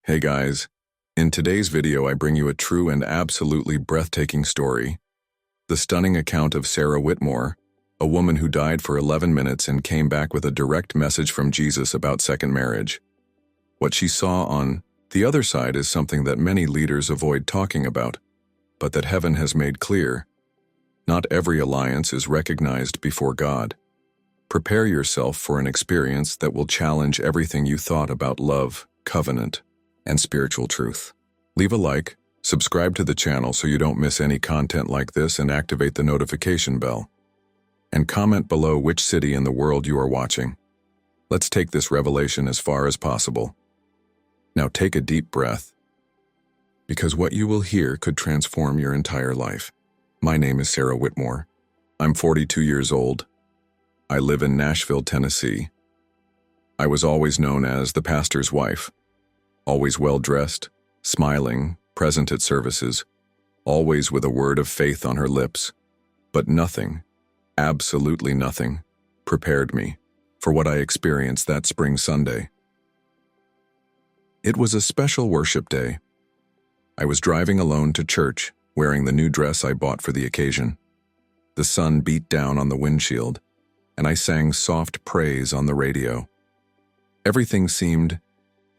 Hey guys, in today's video I bring you a true and absolutely breathtaking story. The stunning account of Sarah Whitmore, a woman who died for 11 minutes and came back with a direct message from Jesus about second marriage. What she saw on the other side is something that many leaders avoid talking about, but that heaven has made clear. Not every alliance is recognized before God. Prepare yourself for an experience that will challenge everything you thought about love, covenant, and spiritual truth. Leave a like, subscribe to the channel so you don't miss any content like this, and activate the notification bell. And comment below which city in the world you are watching. Let's take this revelation as far as possible. Now take a deep breath, because what you will hear could transform your entire life. My name is Sarah Whitmore. I'm 42 years old. I live in Nashville, Tennessee. I was always known as the pastor's wife. Always well-dressed, smiling, present at services, always with a word of faith on her lips. But nothing, absolutely nothing, prepared me for what I experienced that spring Sunday. It was a special worship day. I was driving alone to church, wearing the new dress I bought for the occasion. The sun beat down on the windshield, and I sang soft praise on the radio. Everything seemed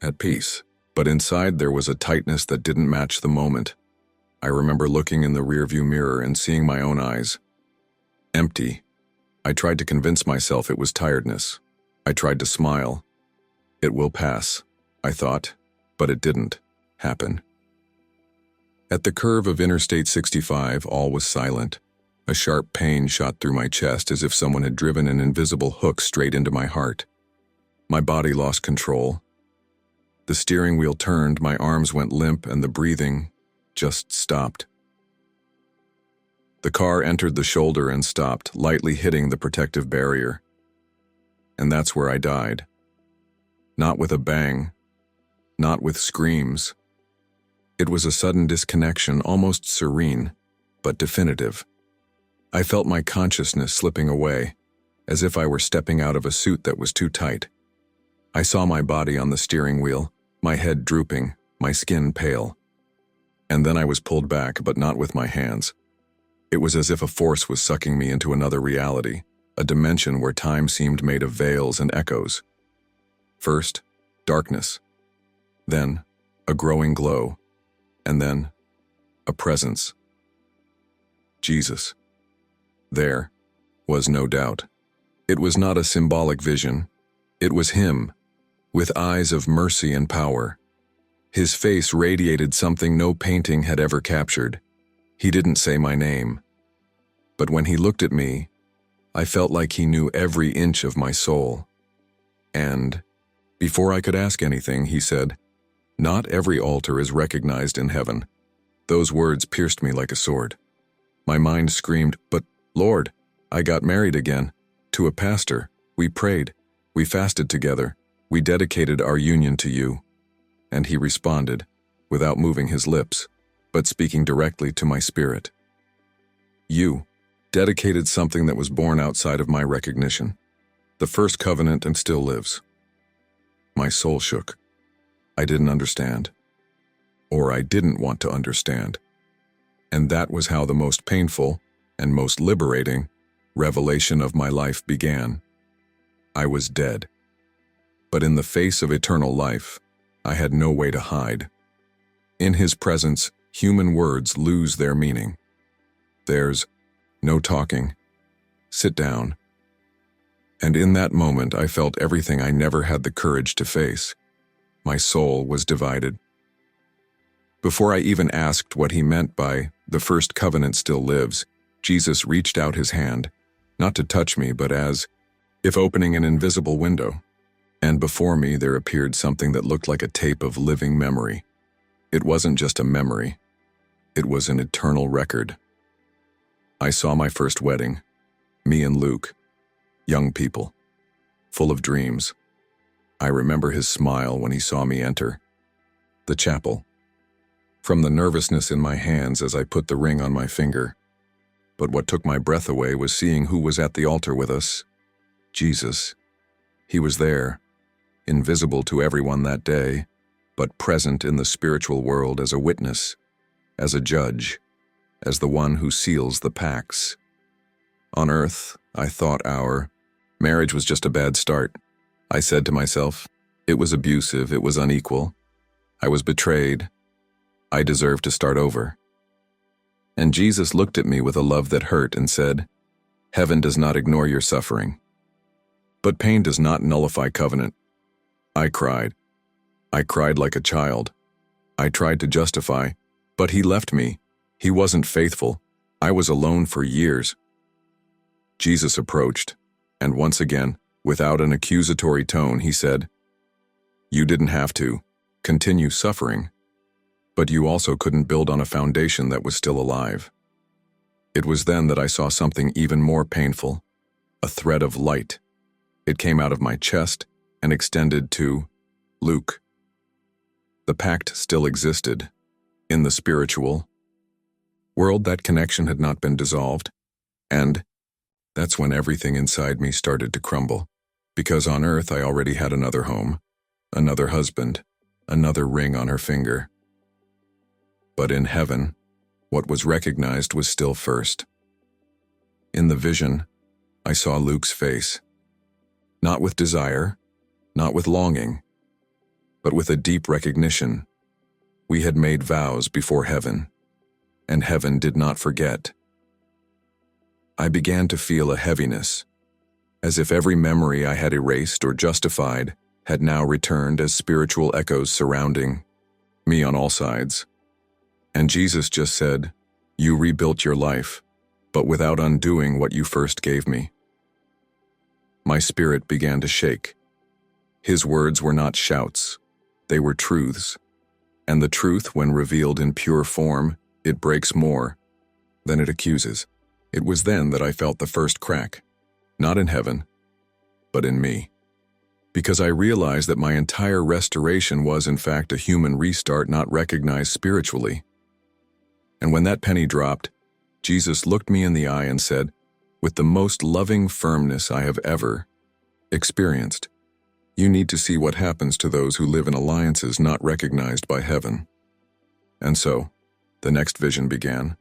at peace. But inside there was a tightness that didn't match the moment. I remember looking in the rearview mirror and seeing my own eyes. Empty. I tried to convince myself it was tiredness. I tried to smile. It will pass, I thought, but it didn't happen. At the curve of Interstate 65, all was silent. A sharp pain shot through my chest as if someone had driven an invisible hook straight into my heart. My body lost control. The steering wheel turned, my arms went limp, and the breathing just stopped. The car entered the shoulder and stopped, lightly hitting the protective barrier. And that's where I died. Not with a bang, not with screams. It was a sudden disconnection, almost serene, but definitive. I felt my consciousness slipping away, as if I were stepping out of a suit that was too tight. I saw my body on the steering wheel, my head drooping, my skin pale. And then I was pulled back, but not with my hands. It was as if a force was sucking me into another reality, a dimension where time seemed made of veils and echoes. First, darkness. Then, a growing glow. And then, a presence. Jesus. There was no doubt. It was not a symbolic vision. It was him, with eyes of mercy and power. His face radiated something no painting had ever captured. He didn't say my name. But when he looked at me, I felt like he knew every inch of my soul. And, before I could ask anything, he said, "Not every altar is recognized in heaven." Those words pierced me like a sword. My mind screamed, "But, Lord, I got married again, to a pastor. We prayed. We fasted together. We dedicated our union to you." And he responded, without moving his lips, but speaking directly to my spirit. "You dedicated something that was born outside of my recognition. The first covenant, and still lives." My soul shook. I didn't understand. Or I didn't want to understand. And that was how the most painful and most liberating revelation of my life began. I was dead. But in the face of eternal life, I had no way to hide. In his presence, human words lose their meaning. There's no talking. Sit down. And in that moment, I felt everything I never had the courage to face. My soul was divided. Before I even asked what he meant by "the first covenant still lives," Jesus reached out his hand, not to touch me, but as if opening an invisible window. And before me there appeared something that looked like a tape of living memory. It wasn't just a memory. It was an eternal record. I saw my first wedding, me and Luke, young people, full of dreams. I remember his smile when he saw me enter the chapel. From the nervousness in my hands as I put the ring on my finger. But what took my breath away was seeing who was at the altar with us. Jesus. He was there, invisible to everyone that day, but present in the spiritual world as a witness, as a judge, as the one who seals the pacts. On earth, I thought our marriage was just a bad start. I said to myself, it was abusive, it was unequal. I was betrayed. I deserved to start over. And Jesus looked at me with a love that hurt and said, "Heaven does not ignore your suffering. But pain does not nullify covenant." I cried. I cried like a child. I tried to justify, but he left me. He wasn't faithful. I was alone for years. Jesus approached, and once again, without an accusatory tone, he said, "You didn't have to continue suffering, but you also couldn't build on a foundation that was still alive." It was then that I saw something even more painful, a thread of light. It came out of my chest and extended to Luke. The pact still existed. In the spiritual world, that connection had not been dissolved, and that's when everything inside me started to crumble. Because on earth I already had another home, another husband, another ring on her finger. But in heaven, what was recognized was still first. In the vision, I saw Luke's face. Not with desire, not with longing, but with a deep recognition. We had made vows before heaven, and heaven did not forget. I began to feel a heaviness, as if every memory I had erased or justified had now returned as spiritual echoes surrounding me on all sides. And Jesus just said, "You rebuilt your life, but without undoing what you first gave me." My spirit began to shake. His words were not shouts, they were truths. And the truth, when revealed in pure form, it breaks more than it accuses. It was then that I felt the first crack, not in heaven, but in me. Because I realized that my entire restoration was in fact a human restart not recognized spiritually. And when that penny dropped, Jesus looked me in the eye and said, with the most loving firmness I have ever experienced, "You need to see what happens to those who live in alliances not recognized by heaven." And so, the next vision began.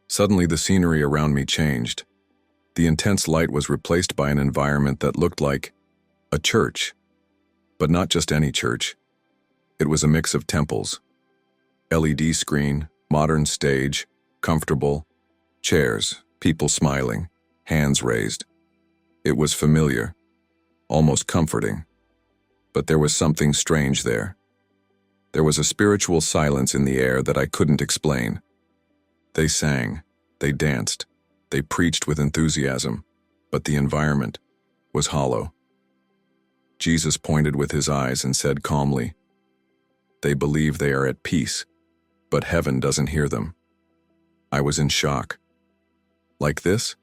Suddenly the scenery around me changed. The intense light was replaced by an environment that looked like a church, but not just any church. It was a mix of temples. LED screen, modern stage, comfortable chairs, people smiling, hands raised. It was familiar, almost comforting. But there was something strange there. There was a spiritual silence in the air that I couldn't explain. They sang, they danced, they preached with enthusiasm, but the environment was hollow. Jesus pointed with his eyes and said calmly, "They believe they are at peace, but heaven doesn't hear them." I was in shock. Like this?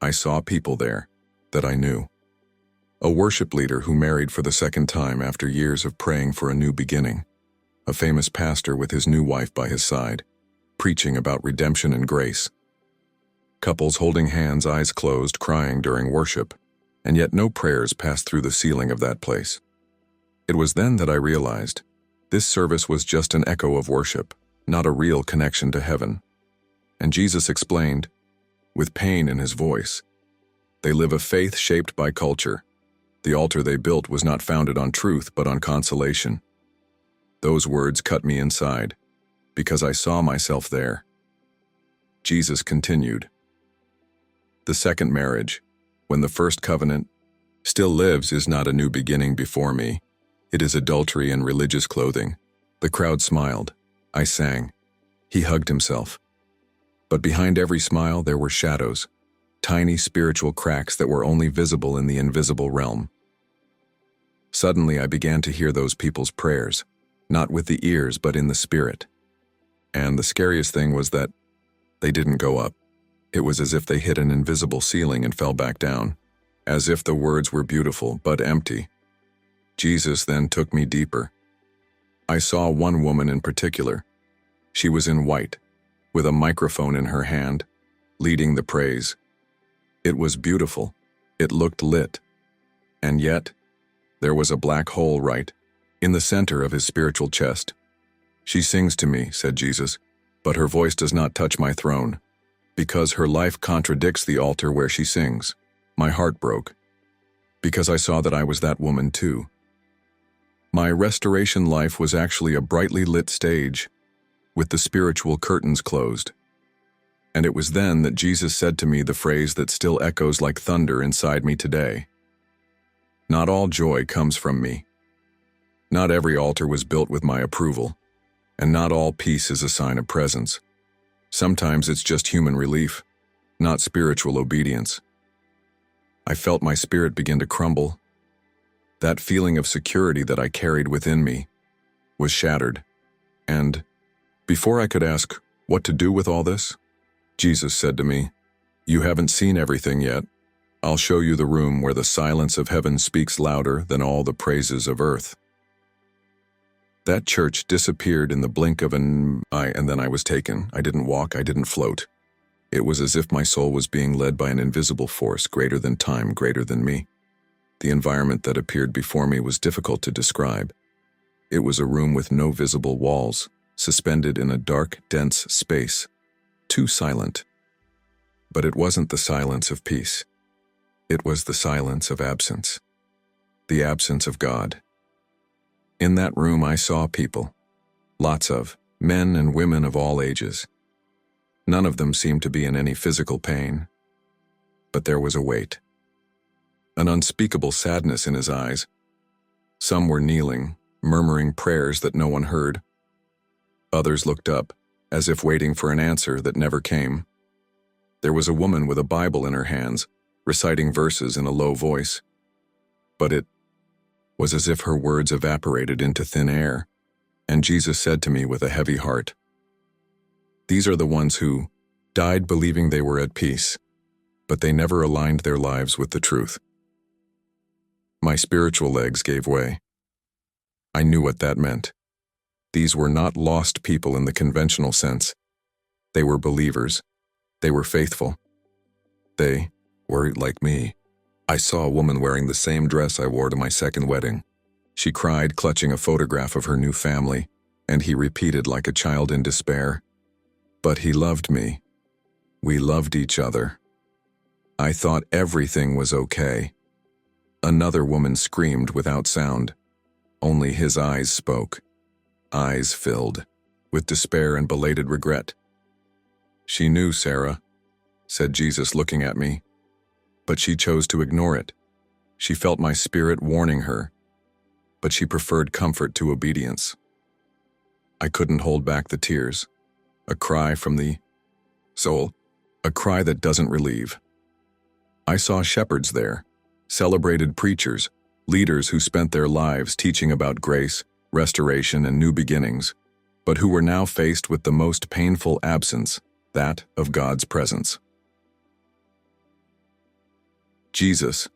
I saw people there that I knew. A worship leader who married for the second time after years of praying for a new beginning. A famous pastor with his new wife by his side, preaching about redemption and grace. Couples holding hands, eyes closed, crying during worship, and yet no prayers passed through the ceiling of that place. It was then that I realized this service was just an echo of worship, not a real connection to heaven. And Jesus explained, with pain in his voice, they live a faith shaped by culture. The altar they built was not founded on truth but on consolation. Those words cut me inside, because I saw myself there. Jesus continued, "The second marriage, when the first covenant still lives, is not a new beginning before me. It is adultery and religious clothing." The crowd smiled. I sang. He hugged himself. But behind every smile there were shadows, tiny spiritual cracks that were only visible in the invisible realm. Suddenly I began to hear those people's prayers, not with the ears but in the spirit. And the scariest thing was that they didn't go up. It was as if they hit an invisible ceiling and fell back down, as if the words were beautiful but empty. Jesus then took me deeper. I saw one woman in particular. She was in white, with a microphone in her hand, leading the praise. It was beautiful. It looked lit. And yet, there was a black hole right in the center of his spiritual chest. "She sings to me," said Jesus, "but her voice does not touch my throne, because her life contradicts the altar where she sings." My heart broke, because I saw that I was that woman too. My restoration life was actually a brightly lit stage, with the spiritual curtains closed. And it was then that Jesus said to me the phrase that still echoes like thunder inside me today. "Not all joy comes from me. Not every altar was built with my approval, and not all peace is a sign of presence. Sometimes it's just human relief, not spiritual obedience." I felt my spirit begin to crumble. That feeling of security that I carried within me was shattered. And before I could ask what to do with all this, Jesus said to me, "You haven't seen everything yet. I'll show you the room where the silence of heaven speaks louder than all the praises of earth." That church disappeared in the blink of an eye, and then I was taken. I didn't walk, I didn't float. It was as if my soul was being led by an invisible force greater than time, greater than me. The environment that appeared before me was difficult to describe. It was a room with no visible walls, suspended in a dark, dense space, too silent. But it wasn't the silence of peace. It was the silence of absence, the absence of God. In that room I saw people, lots of men and women of all ages. None of them seemed to be in any physical pain, but there was a weight, an unspeakable sadness in his eyes. Some were kneeling, murmuring prayers that no one heard. Others looked up, as if waiting for an answer that never came. There was a woman with a Bible in her hands, reciting verses in a low voice. But it was as if her words evaporated into thin air, and Jesus said to me with a heavy heart, "These are the ones who died believing they were at peace, but they never aligned their lives with the truth." My spiritual legs gave way. I knew what that meant. These were not lost people in the conventional sense. They were believers. They were faithful. They were like me. I saw a woman wearing the same dress I wore to my second wedding. She cried, clutching a photograph of her new family, and he repeated like a child in despair, "But he loved me. We loved each other." I thought everything was okay. Another woman screamed without sound. Only his eyes spoke, eyes filled with despair and belated regret. "She knew, Sarah," said Jesus, looking at me, "but she chose to ignore it. She felt my spirit warning her, but she preferred comfort to obedience." I couldn't hold back the tears, a cry from the soul, a cry that doesn't relieve. I saw shepherds there, celebrated preachers, leaders who spent their lives teaching about grace, restoration, and new beginnings, but who were now faced with the most painful absence, that of God's presence. Jesus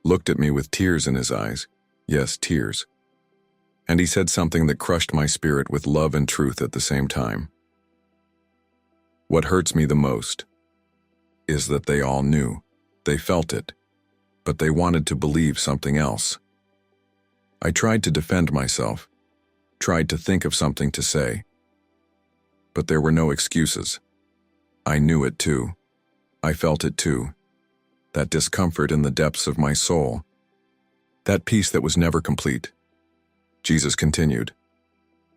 looked at me with tears in his eyes, yes, tears, and he said something that crushed my spirit with love and truth at the same time. "What hurts me the most is that they all knew, they felt it, but they wanted to believe something else. I tried to defend myself, tried to think of something to say, but there were no excuses. I knew it too. I felt it too. That discomfort in the depths of my soul. That peace that was never complete." Jesus continued,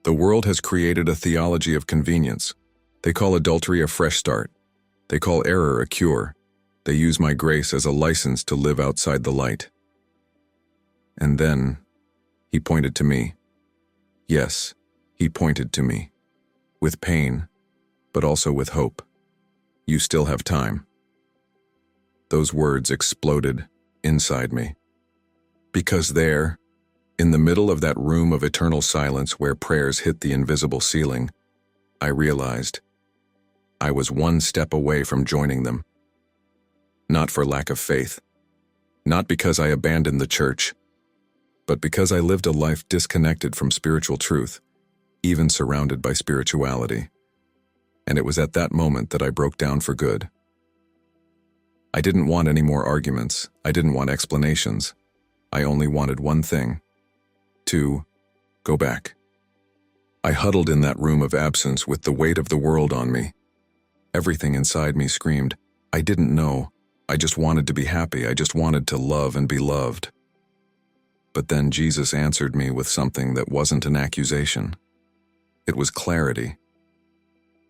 "The world has created a theology of convenience. They call adultery a fresh start. They call error a cure. They use my grace as a license to live outside the light." And then he pointed to me. Yes, he pointed to me. With pain, but also with hope. "You still have time." Those words exploded inside me. Because there, in the middle of that room of eternal silence where prayers hit the invisible ceiling, I realized I was one step away from joining them. Not for lack of faith, not because I abandoned the church, but because I lived a life disconnected from spiritual truth, even surrounded by spirituality. And it was at that moment that I broke down for good. I didn't want any more arguments. I didn't want explanations. I only wanted one thing: to go back. I huddled in that room of absence with the weight of the world on me. Everything inside me screamed, I didn't know. I just wanted to be happy. I just wanted to love and be loved. But then Jesus answered me with something that wasn't an accusation. It was clarity.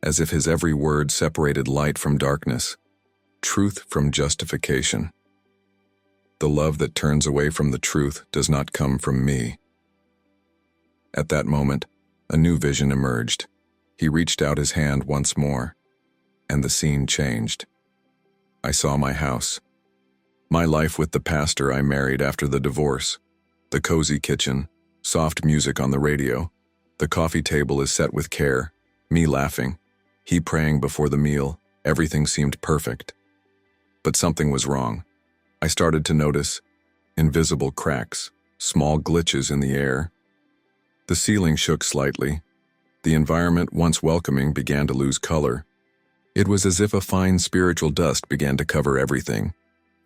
As if his every word separated light from darkness, truth from justification. The love that turns away from the truth does not come from me. At that moment, a new vision emerged. He reached out his hand once more, and the scene changed. I saw my house. My life with the pastor I married after the divorce. The cozy kitchen, soft music on the radio. The coffee table is set with care, me laughing, he praying before the meal. Everything seemed perfect. But something was wrong. I started to notice invisible cracks, small glitches in the air. The ceiling shook slightly. The environment, once welcoming, began to lose color. It was as if a fine spiritual dust began to cover everything.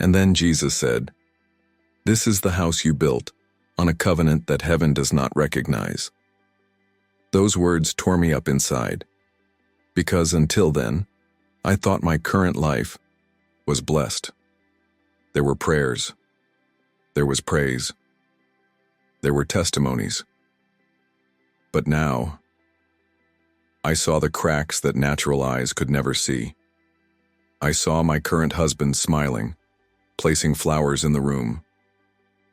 And then Jesus said, "This is the house you built, on a covenant that heaven does not recognize." Those words tore me up inside, because until then, I thought my current life was blessed. There were prayers. There was praise. There were testimonies. But now, I saw the cracks that natural eyes could never see. I saw my current husband smiling, placing flowers in the room.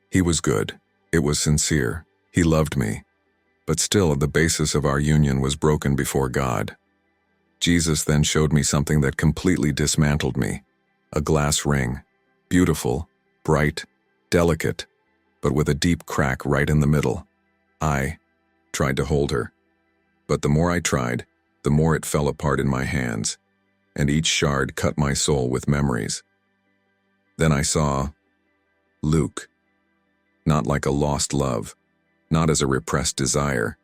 He was good. It was sincere. He loved me. But still, the basis of our union was broken before God. Jesus then showed me something that completely dismantled me. A glass ring. Beautiful, bright, delicate, but with a deep crack right in the middle. I tried to hold her. But the more I tried, the more it fell apart in my hands, and each shard cut my soul with memories. Then I saw Luke, not like a lost love, not as a repressed desire,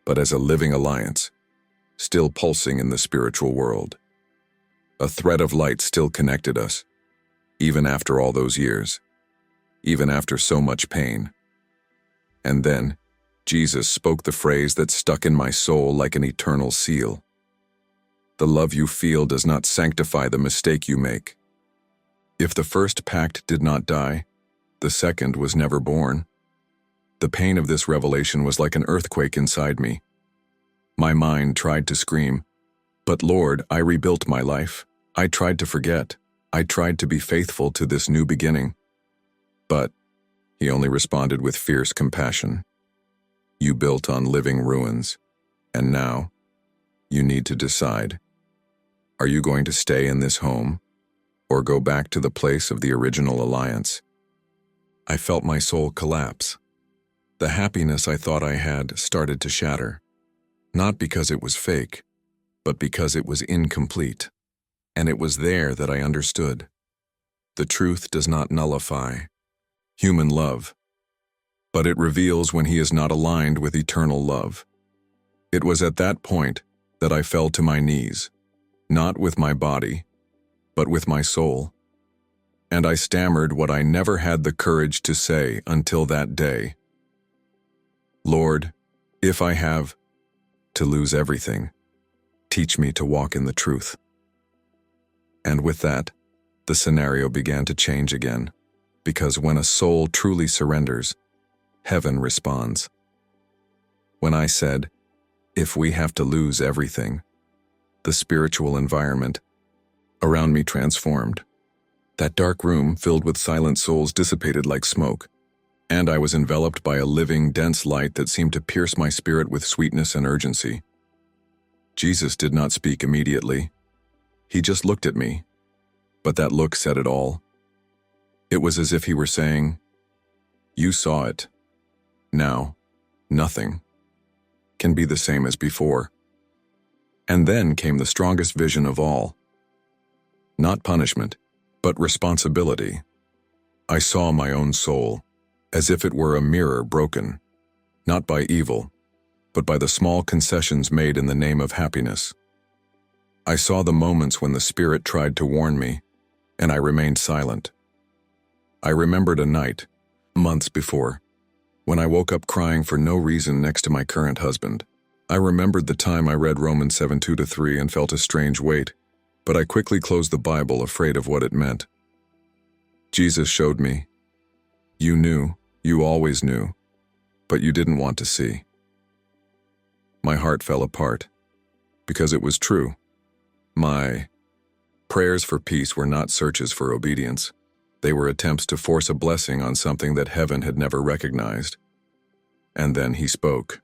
but as a living alliance, still pulsing in the spiritual world. A thread of light still connected us, even after all those years, even after so much pain. And then, Jesus spoke the phrase that stuck in my soul like an eternal seal. The love you feel does not sanctify the mistake you make. If the first pact did not die, the second was never born. The pain of this revelation was like an earthquake inside me. My mind tried to scream, "But Lord, I rebuilt my life. I tried to forget. I tried to be faithful to this new beginning." But he only responded with fierce compassion. "You built on living ruins, and now you need to decide. Are you going to stay in this home, or go back to the place of the original alliance?" I felt my soul collapse. The happiness I thought I had started to shatter, not because it was fake, but because it was incomplete. And it was there that I understood. The truth does not nullify human love, but it reveals when he is not aligned with eternal love. It was at that point that I fell to my knees, not with my body, but with my soul. And I stammered what I never had the courage to say until that day. "Lord, if I have to lose everything, teach me to walk in the truth." And with that, the scenario began to change again, because when a soul truly surrenders, heaven responds. When I said, "If we have to lose everything," the spiritual environment around me transformed. That dark room filled with silent souls dissipated like smoke, and I was enveloped by a living, dense light that seemed to pierce my spirit with sweetness and urgency. Jesus did not speak immediately. He just looked at me, but that look said it all. It was as if he were saying, "You saw it. Now, nothing can be the same as before." And then came the strongest vision of all. Not punishment, but responsibility. I saw my own soul, as if it were a mirror broken, not by evil, but by the small concessions made in the name of happiness. I saw the moments when the Spirit tried to warn me, and I remained silent. I remembered a night, months before, When I woke up crying for no reason next to my current husband, I remembered the time I read Romans 7:2-3 and felt a strange weight, but I quickly closed the Bible, afraid of what it meant. Jesus showed me, you knew, you always knew, but you didn't want to see. My heart fell apart, because it was true. My prayers for peace were not searches for obedience. They were attempts to force a blessing on something that heaven had never recognized. And then he spoke.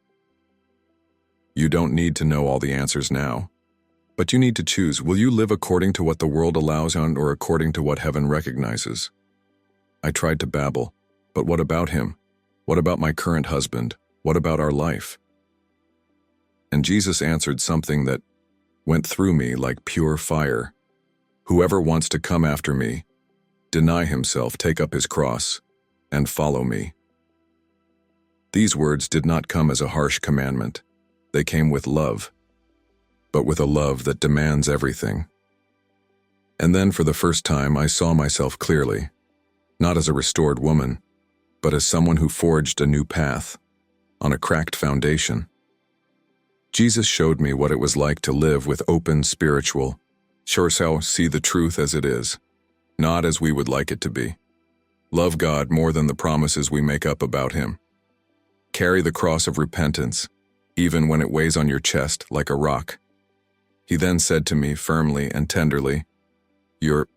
You don't need to know all the answers now, but you need to choose. Will you live according to what the world allows or according to what heaven recognizes? I tried to babble, but what about him? What about my current husband? What about our life? And Jesus answered something that went through me like pure fire. Whoever wants to come after me, deny himself, take up his cross, and follow me. These words did not come as a harsh commandment. They came with love, but with a love that demands everything. And then for the first time, I saw myself clearly, not as a restored woman, but as someone who forged a new path on a cracked foundation. Jesus showed me what it was like to live with open spiritual, see the truth as it is, not as we would like it to be. Love God more than the promises we make up about him. Carry the cross of repentance, even when it weighs on your chest like a rock. He then said to me firmly and tenderly, you're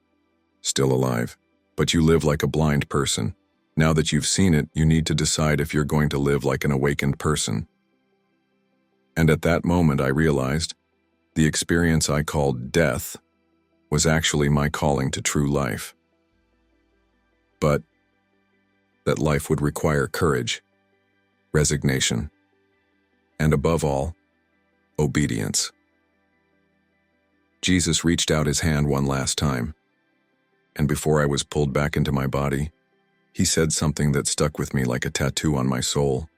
still alive, but you live like a blind person. Now that you've seen it, you need to decide if you're going to live like an awakened person. And at that moment I realized the experience I called death was actually my calling to true life. But that life would require courage, resignation, and above all, obedience. Jesus reached out his hand one last time, and before I was pulled back into my body, he said something that stuck with me like a tattoo on my soul.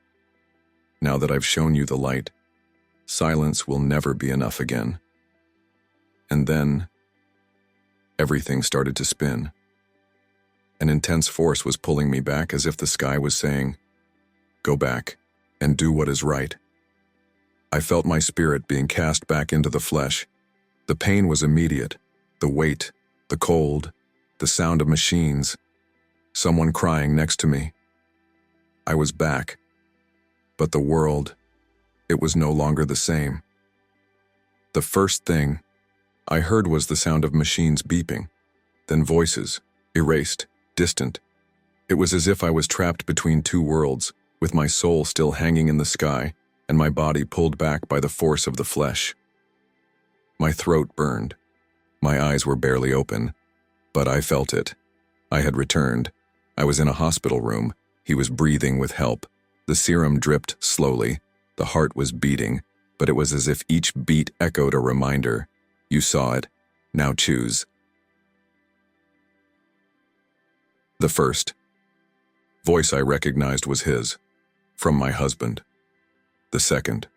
Now that I've shown you the light, silence will never be enough again. And then, everything started to spin. An intense force was pulling me back, as if the sky was saying, go back and do what is right. I felt my spirit being cast back into the flesh. The pain was immediate, the weight, the cold, the sound of machines, someone crying next to me. I was back, but the world, it was no longer the same. The first thing I heard was the sound of machines beeping, then voices, erased, distant. It was as if I was trapped between two worlds, with my soul still hanging in the sky and my body pulled back by the force of the flesh. My throat burned. My eyes were barely open, but I felt it. I had returned. I was in a hospital room. He was breathing with help. The serum dripped slowly. The heart was beating, but it was as if each beat echoed a reminder. You saw it. Now choose. The first voice I recognized was his, from my husband. The second,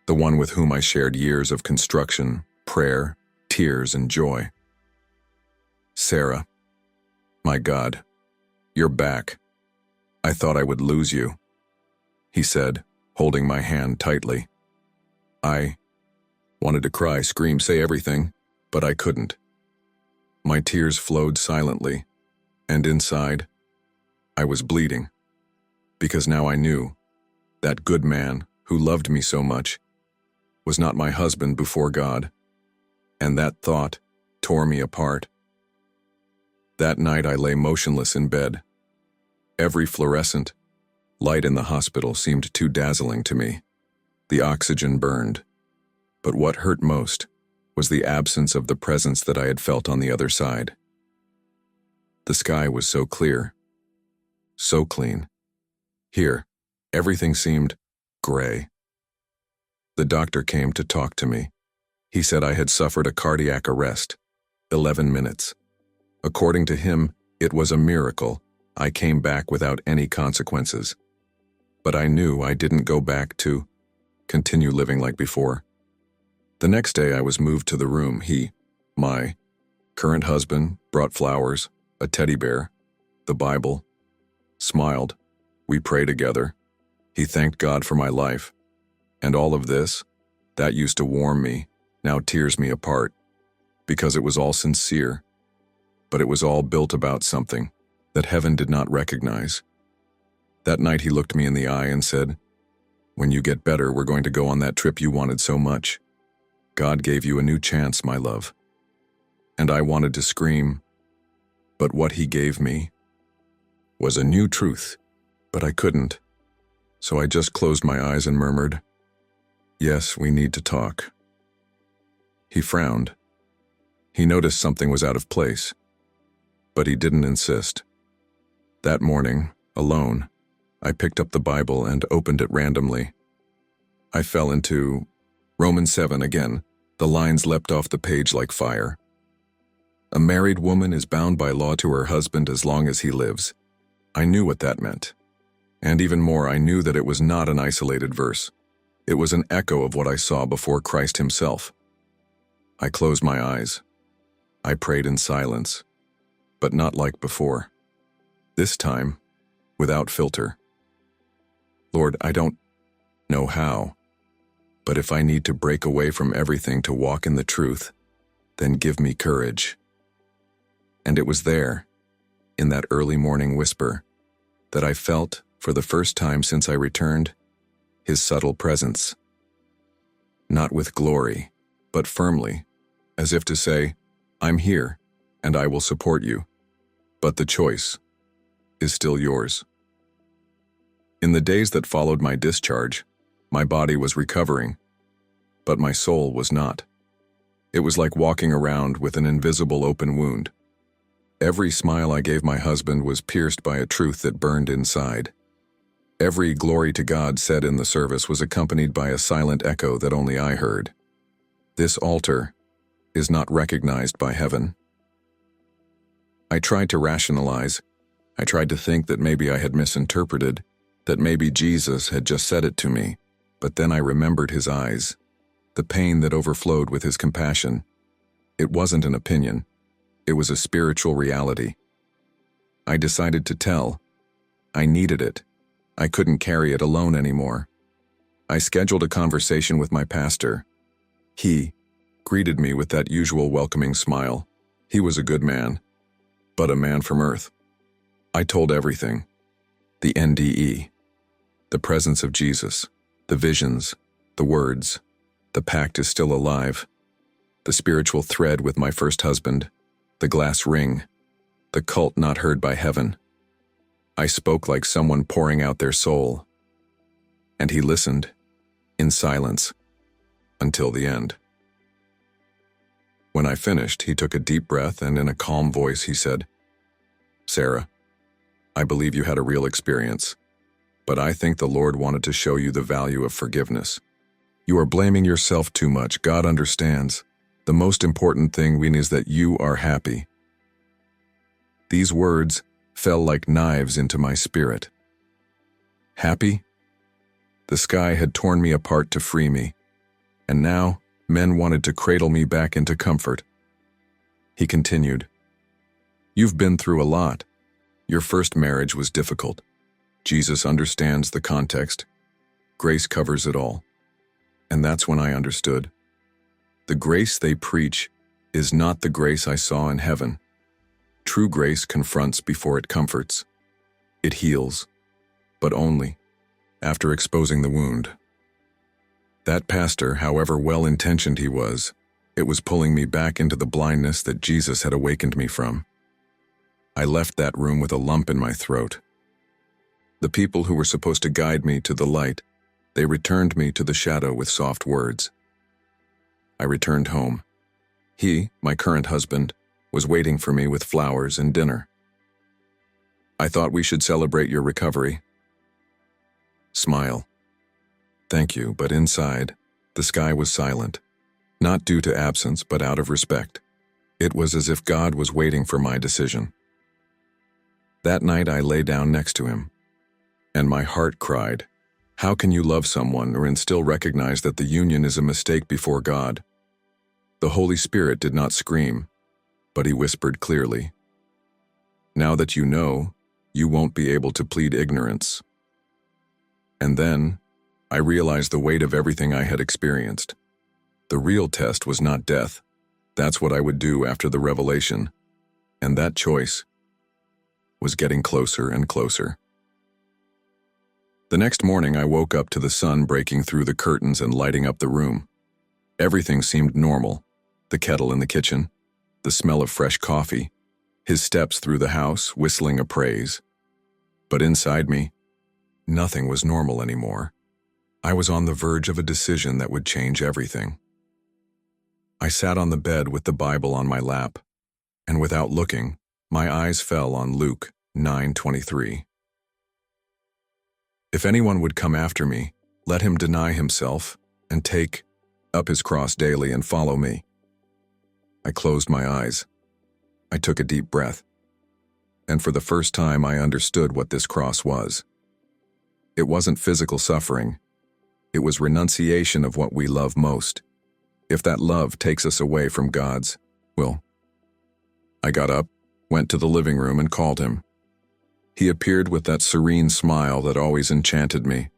the one with whom I shared years of construction, prayer, tears, and joy. Sarah, my God, you're back. I thought I would lose you, he said, holding my hand tightly. I wanted to cry, scream, say everything, but I couldn't. My tears flowed silently, and inside, I was bleeding, because now I knew that good man who loved me so much was not my husband before God, and that thought tore me apart. That night I lay motionless in bed. Every fluorescent light in the hospital seemed too dazzling to me. The oxygen burned. But what hurt most was the absence of the presence that I had felt on the other side. The sky was so clear, so clean. Here, everything seemed gray. The doctor came to talk to me. He said I had suffered a cardiac arrest, 11 minutes. According to him, it was a miracle. I came back without any consequences. But I knew I didn't go back to continue living like before. The next day I was moved to the room. He, my current husband, brought flowers, a teddy bear, the Bible, smiled, We pray together. He thanked God for my life. And all of this, that used to warm me, now tears me apart. Because it was all sincere. But it was all built about something that heaven did not recognize. That night he looked me in the eye and said, "When you get better, we're going to go on that trip you wanted so much. God gave you a new chance, my love." And I wanted to scream, but what he gave me was a new truth, but I couldn't. So I just closed my eyes and murmured, "Yes, we need to talk." He frowned. He noticed something was out of place, but he didn't insist. That morning, alone, I picked up the Bible and opened it randomly. I fell into Romans 7 again. The lines leapt off the page like fire. A married woman is bound by law to her husband as long as he lives. I knew what that meant. And even more, I knew that it was not an isolated verse. It was an echo of what I saw before Christ himself. I closed my eyes. I prayed in silence, but not like before. This time, without filter. Lord, I don't know how, but if I need to break away from everything to walk in the truth, then give me courage. And it was there, in that early morning whisper, that I felt, for the first time since I returned, his subtle presence. Not with glory, but firmly, as if to say, "I'm here, and I will support you, but the choice is still yours." In the days that followed my discharge, my body was recovering, but my soul was not. It was like walking around with an invisible open wound. Every smile I gave my husband was pierced by a truth that burned inside. Every glory to God said in the service was accompanied by a silent echo that only I heard. This altar is not recognized by heaven. I tried to rationalize. I tried to think that maybe I had misinterpreted, that maybe Jesus had just said it to me, but then I remembered his eyes, the pain that overflowed with his compassion. It wasn't an opinion. It was a spiritual reality. I decided to tell. I needed it. I couldn't carry it alone anymore. I scheduled a conversation with my pastor. He greeted me with that usual welcoming smile. He was a good man, but a man from earth. I told everything. The NDE, the presence of Jesus, the visions, the words, the pact is still alive, the spiritual thread with my first husband, the glass ring, the cult not heard by heaven. I spoke like someone pouring out their soul. And he listened, in silence, until the end. When I finished, he took a deep breath and in a calm voice he said, "Sarah, I believe you had a real experience, but I think the Lord wanted to show you the value of forgiveness. You are blaming yourself too much. God understands. The most important thing we need is that you are happy." These words fell like knives into my spirit. Happy? The sky had torn me apart to free me, and now men wanted to cradle me back into comfort. He continued, "You've been through a lot. Your first marriage was difficult. Jesus understands the context. Grace covers it all." And that's when I understood. The grace they preach is not the grace I saw in heaven. True grace confronts before it comforts. It heals, but only after exposing the wound. That pastor, however well-intentioned he was, it was pulling me back into the blindness that Jesus had awakened me from. I left that room with a lump in my throat. The people who were supposed to guide me to the light, they returned me to the shadow with soft words. I returned home. He, my current husband, was waiting for me with flowers and dinner. "I thought we should celebrate your recovery." Smile. Thank you, but inside, the sky was silent. Not due to absence, but out of respect. It was as if God was waiting for my decision. That night I lay down next to him, and my heart cried, "How can you love someone and still recognize that the union is a mistake before God?" The Holy Spirit did not scream, but he whispered clearly, "Now that you know, you won't be able to plead ignorance." And then, I realized the weight of everything I had experienced. The real test was not death. That's what I would do after the revelation. And that choice was getting closer and closer. The next morning, I woke up to the sun breaking through the curtains and lighting up the room. Everything seemed normal. The kettle in the kitchen, the smell of fresh coffee, his steps through the house, whistling a praise. But inside me, nothing was normal anymore. I was on the verge of a decision that would change everything. I sat on the bed with the Bible on my lap, and without looking, my eyes fell on Luke 9:23. If anyone would come after me, let him deny himself and take up his cross daily and follow me. I closed my eyes. I took a deep breath. And for the first time, I understood what this cross was. It wasn't physical suffering. It was renunciation of what we love most. If that love takes us away from God's will. I got up, went to the living room, and called him. He appeared with that serene smile that always enchanted me.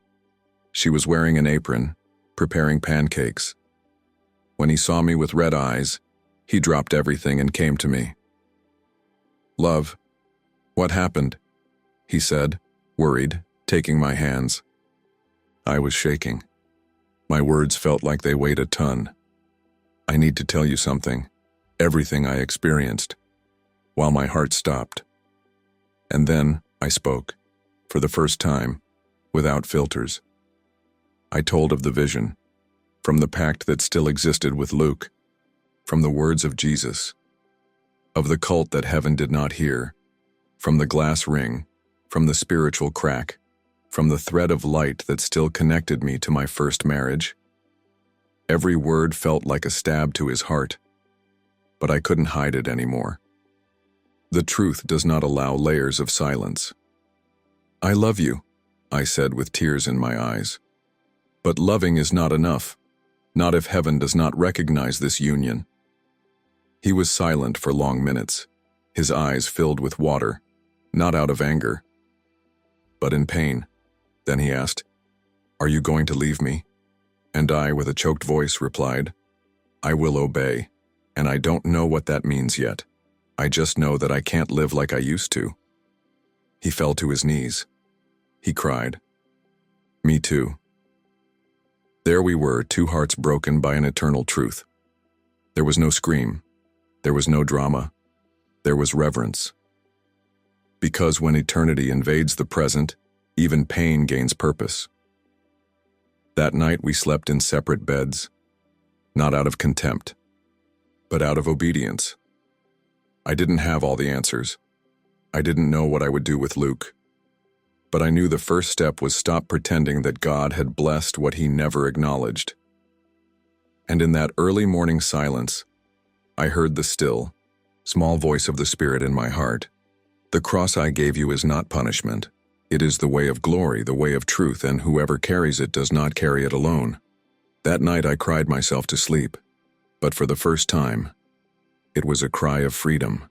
She was wearing an apron, preparing pancakes. When he saw me with red eyes, he dropped everything and came to me. "Love, what happened?" he said, worried, taking my hands. I was shaking. My words felt like they weighed a ton. "I need to tell you something, everything I experienced," while my heart stopped. And then I spoke, for the first time, without filters. I told of the vision, from the pact that still existed with Luke, from the words of Jesus, of the cult that heaven did not hear, from the glass ring, from the spiritual crack, from the thread of light that still connected me to my first marriage. Every word felt like a stab to his heart, but I couldn't hide it anymore. The truth does not allow layers of silence. "I love you," I said with tears in my eyes. "But loving is not enough, not if heaven does not recognize this union." He was silent for long minutes, his eyes filled with water, not out of anger, but in pain. Then he asked, "Are you going to leave me?" And I, with a choked voice, replied, "I will obey, and I don't know what that means yet. I just know that I can't live like I used to." He fell to his knees. He cried, "Me too." There we were, two hearts broken by an eternal truth. There was no scream. There was no drama. There was reverence. Because when eternity invades the present, even pain gains purpose. That night we slept in separate beds, not out of contempt, but out of obedience. I didn't have all the answers. I didn't know what I would do with Luke. But I knew the first step was stop pretending that God had blessed what he never acknowledged. And in that early morning silence, I heard the still, small voice of the Spirit in my heart. "The cross I gave you is not punishment. It is the way of glory, the way of truth, and whoever carries it does not carry it alone." That night I cried myself to sleep, but for the first time, it was a cry of freedom.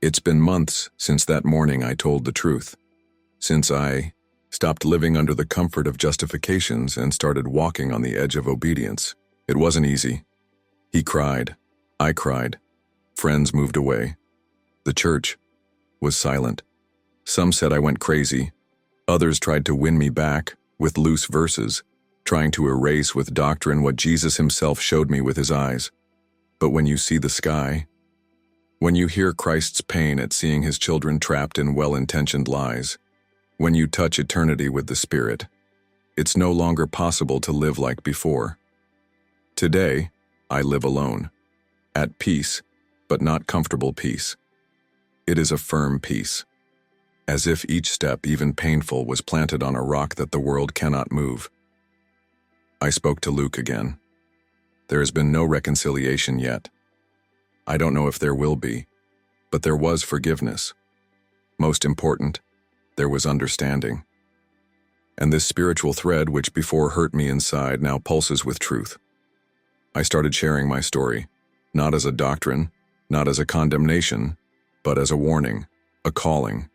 It's been months since that morning I told the truth, since I stopped living under the comfort of justifications and started walking on the edge of obedience. It wasn't easy. He cried. I cried. Friends moved away. The church was silent. Some said I went crazy. Others tried to win me back with loose verses, trying to erase with doctrine what Jesus himself showed me with his eyes. But when you see the sky, when you hear Christ's pain at seeing his children trapped in well-intentioned lies, when you touch eternity with the Spirit, it's no longer possible to live like before. Today, I live alone, at peace, but not comfortable peace. It is a firm peace, as if each step, even painful, was planted on a rock that the world cannot move. I spoke to Luke again. There has been no reconciliation yet. I don't know if there will be, but there was forgiveness. Most important, there was understanding. And this spiritual thread, which before hurt me inside, now pulses with truth. I started sharing my story, not as a doctrine, not as a condemnation, but as a warning, a calling.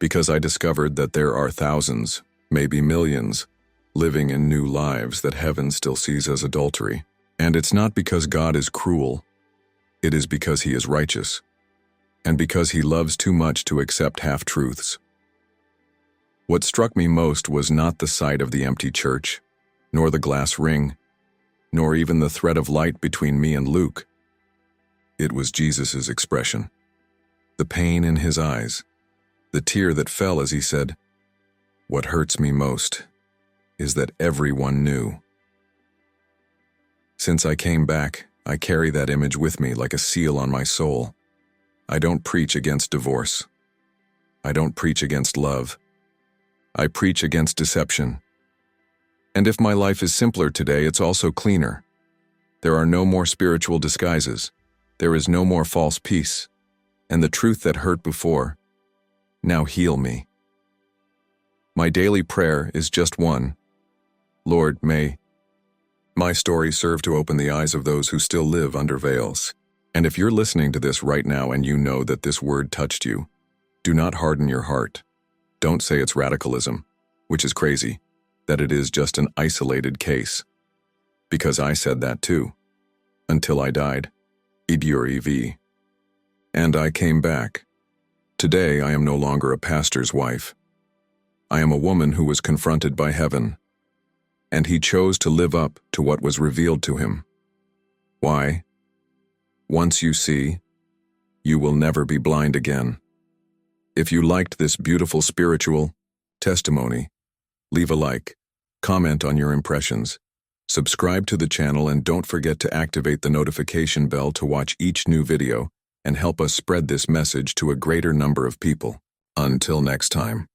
Because I discovered that there are thousands, maybe millions, living in new lives that heaven still sees as adultery. And it's not because God is cruel, it is because he is righteous, and because he loves too much to accept half-truths. What struck me most was not the sight of the empty church, nor the glass ring, nor even the thread of light between me and Luke. It was Jesus' expression, the pain in his eyes, the tear that fell as he said, "What hurts me most is that everyone knew." Since I came back, I carry that image with me like a seal on my soul. I don't preach against divorce. I don't preach against love. I preach against deception. And if my life is simpler today, it's also cleaner. There are no more spiritual disguises. There is no more false peace. And the truth that hurt before, now heal me. My daily prayer is just one. Lord, may my story serve to open the eyes of those who still live under veils. And if you're listening to this right now and you know that this word touched you, do not harden your heart. Don't say it's radicalism, which is crazy, that it is just an isolated case. Because I said that too. Until I died. Idur EV. And I came back. Today I am no longer a pastor's wife. I am a woman who was confronted by heaven. And he chose to live up to what was revealed to him. Why? Once you see, you will never be blind again. If you liked this beautiful spiritual testimony, leave a like, comment on your impressions, subscribe to the channel, and don't forget to activate the notification bell to watch each new video and help us spread this message to a greater number of people. Until next time.